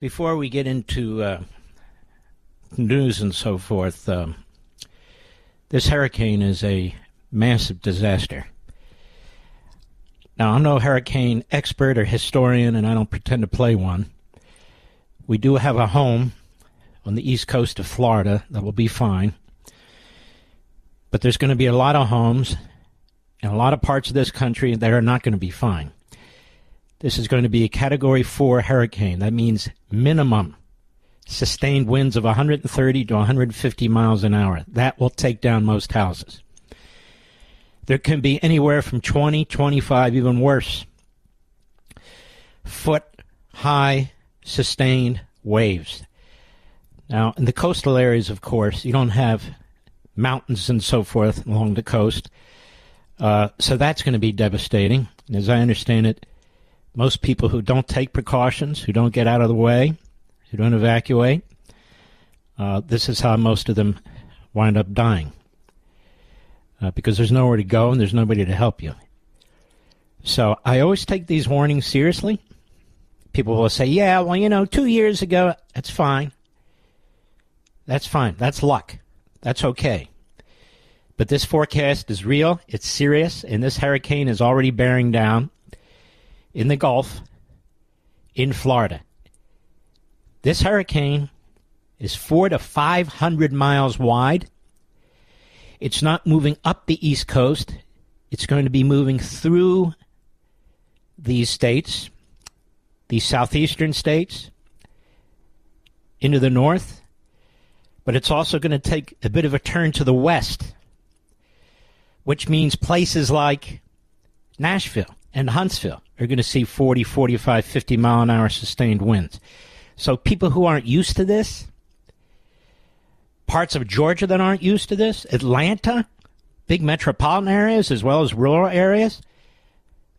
Before we get into news and so forth, this hurricane is a massive disaster. Now, I'm no hurricane expert or historian, and I don't pretend to play one. We do have a home on the east coast of Florida that will be fine. But there's going to be a lot of homes in a lot of parts of this country that are not going to be fine. This is going to be a Category 4 hurricane. That means minimum sustained winds of 130 to 150 miles an hour. That will take down most houses. There can be anywhere from 20, 25, even worse, foot-high sustained waves. Now, in the coastal areas, of course, you don't have mountains and so forth along the coast. So that's going to be devastating. And as I understand it, most people who don't take precautions, who don't get out of the way, who don't evacuate, this is how most of them wind up dying. Because there's nowhere to go and there's nobody to help you. So I always take these warnings seriously. People will say, yeah, well, 2 years ago, that's fine. That's fine. That's luck. That's okay. But this forecast is real, it's serious, and this hurricane is already bearing down in the Gulf, in Florida. This hurricane is 400 to 500 miles wide. It's not moving up the East Coast. It's going to be moving through these states, these southeastern states, into the north. But it's also going to take a bit of a turn to the west, which means places like Nashville and Huntsville are going to see 40, 45, 50 mile an hour sustained winds. So people who aren't used to this, parts of Georgia that aren't used to this, Atlanta, big metropolitan areas as well as rural areas,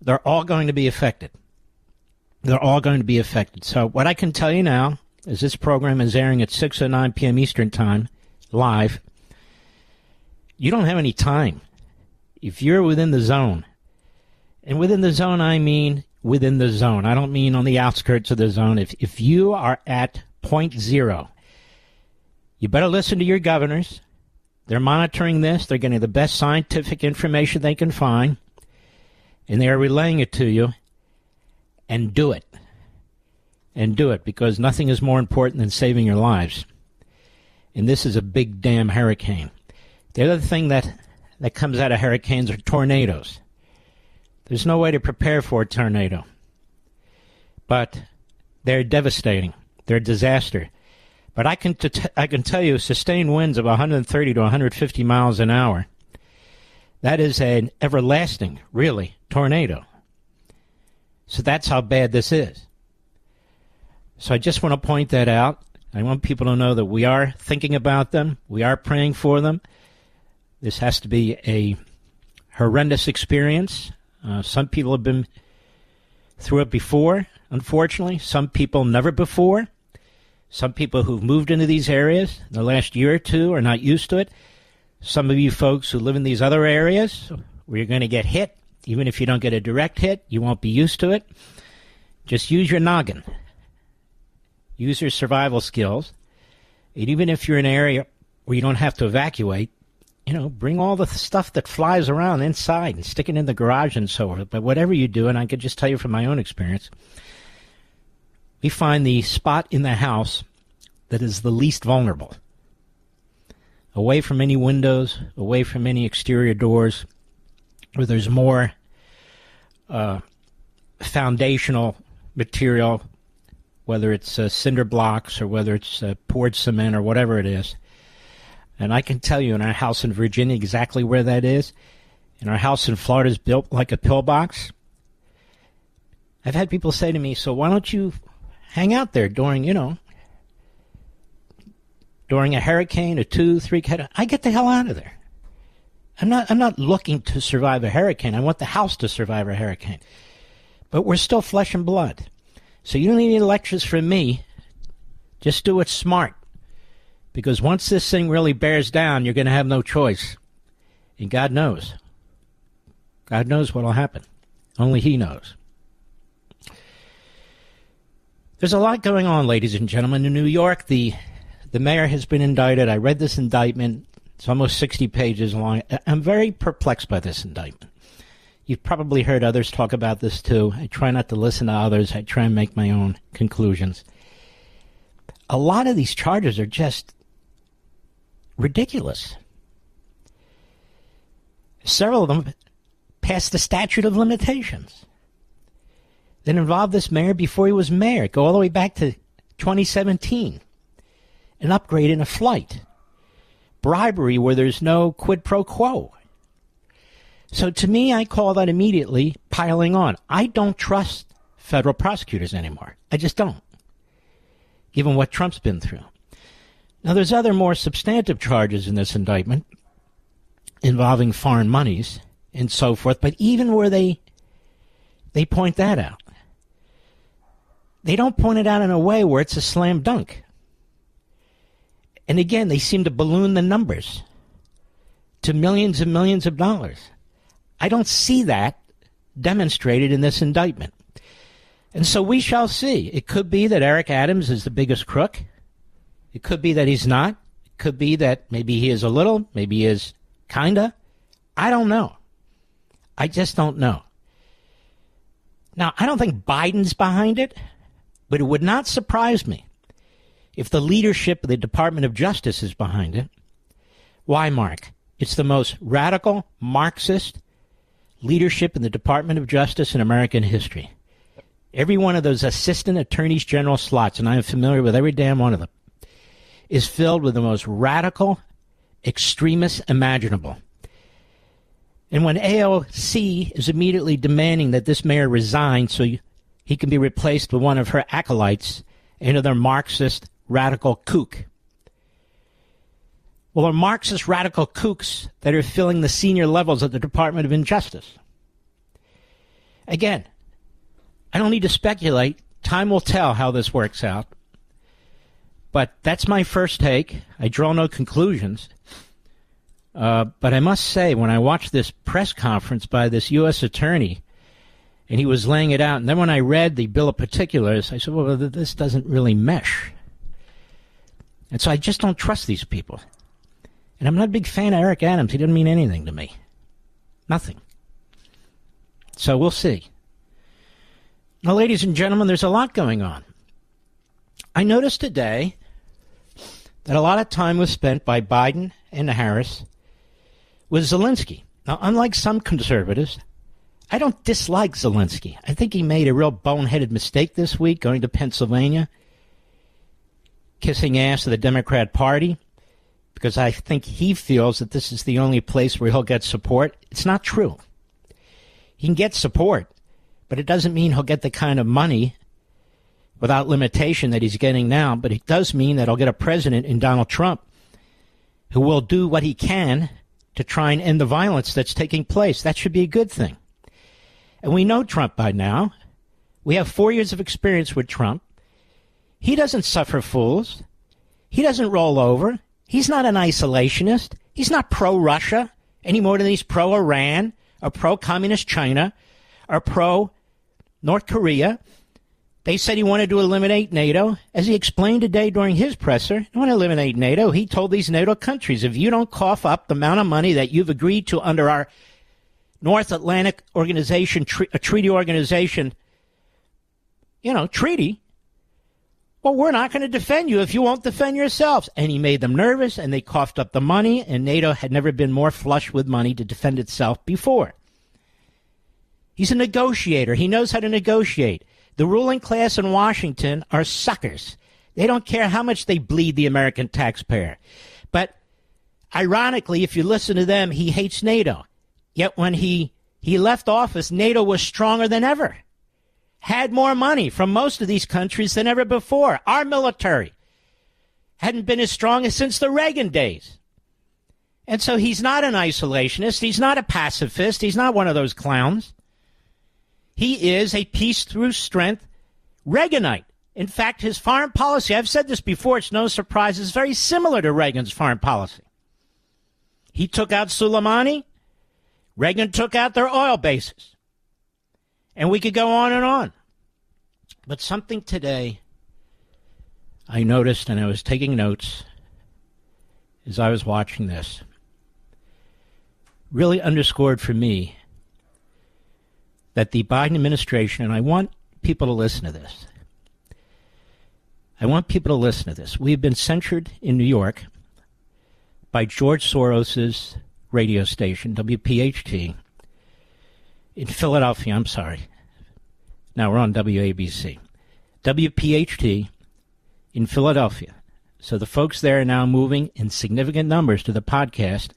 they're all going to be affected. They're all going to be affected. So what I can tell you now is this program is airing at 6:09 p.m. Eastern Time, live. You don't have any time. If you're within the zone, and within the zone, I mean within the zone. I don't mean on the outskirts of the zone. If you are at point zero, you better listen to your governors. They're monitoring this. They're getting the best scientific information they can find, and they are relaying it to you. And do it. And do it, because nothing is more important than saving your lives. And this is a big damn hurricane. The other thing that comes out of hurricanes are tornadoes. There's no way to prepare for a tornado. But they're devastating. They're a disaster. But I can tell you, sustained winds of 130 to 150 miles an hour, that is an everlasting, really, tornado. So that's how bad this is. So I just want to point that out. I want people to know that we are thinking about them. We are praying for them. This has to be a horrendous experience. Some people have been through it before, unfortunately. Some people never before. Some people who've moved into these areas in the last year or two are not used to it. Some of you folks who live in these other areas where you're going to get hit, even if you don't get a direct hit, you won't be used to it. Just use your noggin. Use your survival skills. And even if you're in an area where you don't have to evacuate, bring all the stuff that flies around inside and stick it in the garage and so forth. But whatever you do, and I could just tell you from my own experience, we find the spot in the house that is the least vulnerable. Away from any windows, away from any exterior doors, where there's more foundational material, whether it's cinder blocks or whether it's poured cement or whatever it is. And I can tell you in our house in Virginia exactly where that is. And our house in Florida is built like a pillbox. I've had people say to me, so why don't you hang out there during a hurricane, a 2, 3, I get the hell out of there. I'm not looking to survive a hurricane. I want the house to survive a hurricane. But we're still flesh and blood. So you don't need any lectures from me. Just do it smart. Because once this thing really bears down, you're going to have no choice. And God knows. God knows what will happen. Only He knows. There's a lot going on, ladies and gentlemen. In New York, the mayor has been indicted. I read this indictment. It's almost 60 pages long. I'm very perplexed by this indictment. You've probably heard others talk about this too. I try not to listen to others. I try and make my own conclusions. A lot of these charges are just ridiculous. Several of them passed the statute of limitations that involved this mayor before he was mayor. Go all the way back to 2017. An upgrade in a flight. Bribery where there's no quid pro quo. So to me, I call that immediately piling on. I don't trust federal prosecutors anymore. I just don't, given what Trump's been through. Now, there's other more substantive charges in this indictment involving foreign monies and so forth, but even where they point that out, they don't point it out in a way where it's a slam dunk. And again, they seem to balloon the numbers to millions and millions of dollars. I don't see that demonstrated in this indictment. And so we shall see. It could be that Eric Adams is the biggest crook. It could be that he's not. It could be that maybe he is a little, maybe he is kinda. I don't know. I just don't know. Now, I don't think Biden's behind it, but it would not surprise me if the leadership of the Department of Justice is behind it. Why, Mark? It's the most radical Marxist leadership in the Department of Justice in American history. Every one of those assistant attorneys general slots, and I am familiar with every damn one of them, is filled with the most radical extremists imaginable. And when AOC is immediately demanding that this mayor resign so he can be replaced with one of her acolytes, another Marxist radical kook. Well, are Marxist radical kooks that are filling the senior levels of the Department of Injustice. Again, I don't need to speculate. Time will tell how this works out. But that's my first take. I draw no conclusions. But I must say, when I watched this press conference by this U.S. attorney, and he was laying it out, and then when I read the bill of particulars, I said, well, this doesn't really mesh. And so I just don't trust these people. And I'm not a big fan of Eric Adams. He didn't mean anything to me. Nothing. So we'll see. Now, ladies and gentlemen, there's a lot going on. I noticed today that a lot of time was spent by Biden and Harris with Zelensky. Now, unlike some conservatives, I don't dislike Zelensky. I think he made a real boneheaded mistake this week going to Pennsylvania, kissing ass to the Democrat Party, because I think he feels that this is the only place where he'll get support. It's not true. He can get support, but it doesn't mean he'll get the kind of money without limitation that he's getting now. But it does mean that he'll get a president in Donald Trump who will do what he can to try and end the violence that's taking place. That should be a good thing. And we know Trump by now. We have 4 years of experience with Trump. He doesn't suffer fools. He doesn't roll over. He's not an isolationist. He's not pro-Russia any more than he's pro-Iran or pro-communist China or pro-North Korea. They said he wanted to eliminate NATO. As he explained today during his presser, he want to eliminate NATO. He told these NATO countries, if you don't cough up the amount of money that you've agreed to under our North Atlantic Organization, a treaty organization, treaty, well, we're not going to defend you if you won't defend yourselves. And he made them nervous, and they coughed up the money, and NATO had never been more flush with money to defend itself before. He's a negotiator. He knows how to negotiate. The ruling class in Washington are suckers. They don't care how much they bleed the American taxpayer. But ironically, if you listen to them, he hates NATO. Yet when he left office, NATO was stronger than ever. Had more money from most of these countries than ever before. Our military hadn't been as strong as since the Reagan days. And so he's not an isolationist. He's not a pacifist. He's not one of those clowns. He is a peace through strength Reaganite. In fact, his foreign policy, I've said this before, it's no surprise, is very similar to Reagan's foreign policy. He took out Soleimani. Reagan took out their oil bases. And we could go on and on. But something today I noticed, and I was taking notes as I was watching this, really underscored for me that the Biden administration, and I want people to listen to this. I want people to listen to this. We've been censured in New York by George Soros's radio station, WPHT, in Philadelphia, I'm sorry. Now we're on WABC. WPHT in Philadelphia. So the folks there are now moving in significant numbers to the podcast,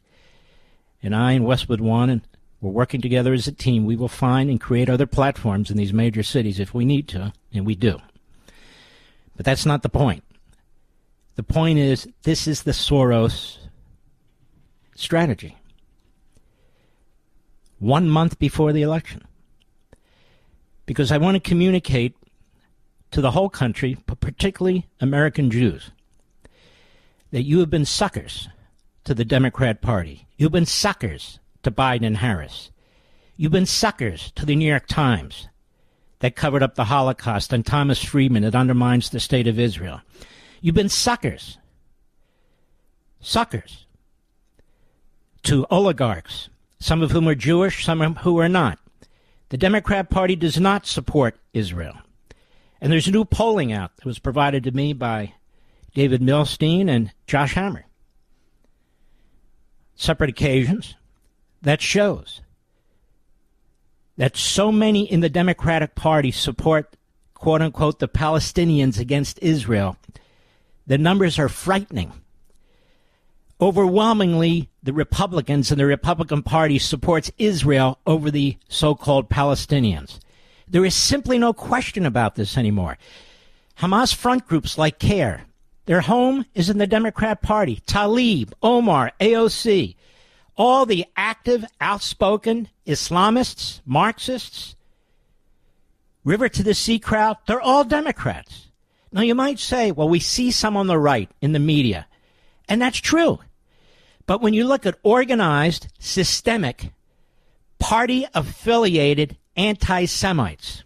and I and Westwood One, and we're working together as a team. We will find and create other platforms in these major cities if we need to, and we do. But that's not the point. The point is, this is the Soros strategy. 1 month before the election. Because I want to communicate to the whole country, but particularly American Jews, that you have been suckers to the Democrat Party. You've been suckers to Biden and Harris. You've been suckers to the New York Times that covered up the Holocaust, and Thomas Friedman that undermines the state of Israel. You've been suckers to oligarchs, some of whom are Jewish, some of whom are not. The Democrat Party does not support Israel. And there's new polling out that was provided to me by David Milstein and Josh Hammer. Separate occasions that shows that so many in the Democratic Party support, quote-unquote, the Palestinians against Israel. The numbers are frightening. Overwhelmingly, the Republicans and the Republican Party supports Israel over the so-called Palestinians. There is simply no question about this anymore. Hamas front groups like CARE, their home is in the Democrat Party. Tlaib, Omar, AOC, all the active, outspoken Islamists, Marxists, River to the Sea crowd, they're all Democrats. Now, you might say, well, we see some on the right in the media, and that's true. But when you look at organized, systemic, party-affiliated anti-Semites,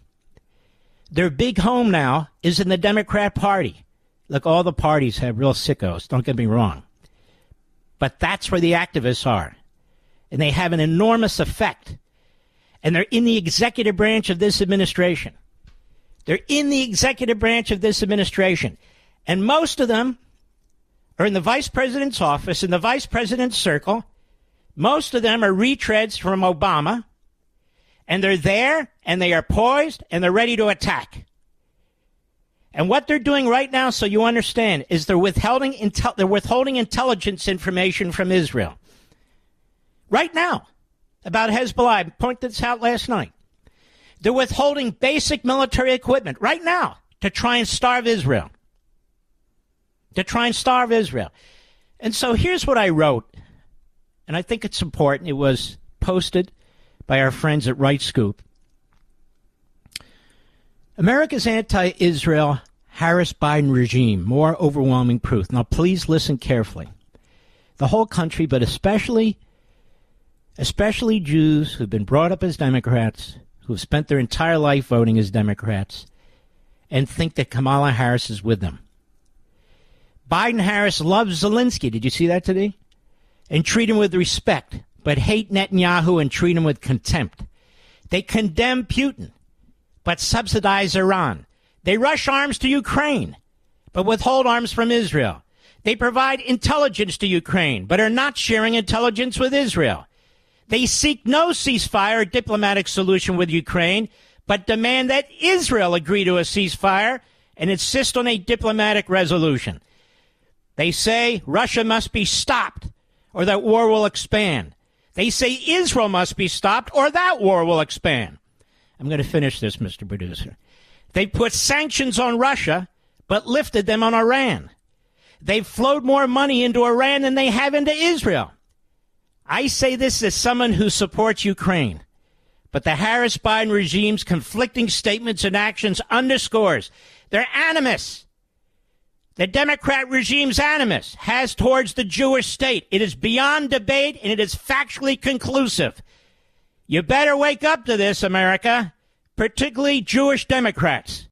their big home now is in the Democrat Party. Look, all the parties have real sickos, don't get me wrong. But that's where the activists are. And they have an enormous effect. And they're in the executive branch of this administration. They're in the executive branch of this administration. And most of them are in the vice president's office, in the vice president's circle. Most of them are retreads from Obama. And they're there, and they are poised, and they're ready to attack. And what they're doing right now, so you understand, is they're withholding intelligence information from Israel. Right now, about Hezbollah. I pointed this out last night. They're withholding basic military equipment right now to try and starve Israel. And so here's what I wrote, and I think it's important. It was posted by our friends at Right Scoop. America's anti-Israel Harris-Biden regime, more overwhelming proof. Now, please listen carefully. The whole country, but especially Jews who've been brought up as Democrats, who've spent their entire life voting as Democrats, and think that Kamala Harris is with them. Biden-Harris loves Zelensky. Did you see that today? And treat him with respect, but hate Netanyahu and treat him with contempt. They condemn Putin, but subsidize Iran. They rush arms to Ukraine, but withhold arms from Israel. They provide intelligence to Ukraine, but are not sharing intelligence with Israel. They seek no ceasefire or diplomatic solution with Ukraine, but demand that Israel agree to a ceasefire and insist on a diplomatic resolution. They say Russia must be stopped or that war will expand. They say Israel must be stopped or that war will expand. I'm going to finish this, Mr. Producer. They put sanctions on Russia, but lifted them on Iran. They've flowed more money into Iran than they have into Israel. I say this as someone who supports Ukraine. But the Harris-Biden regime's conflicting statements and actions underscores their animus. The Democrat regime's animus has towards the Jewish state. It is beyond debate, and it is factually conclusive. You better wake up to this, America, particularly Jewish Democrats.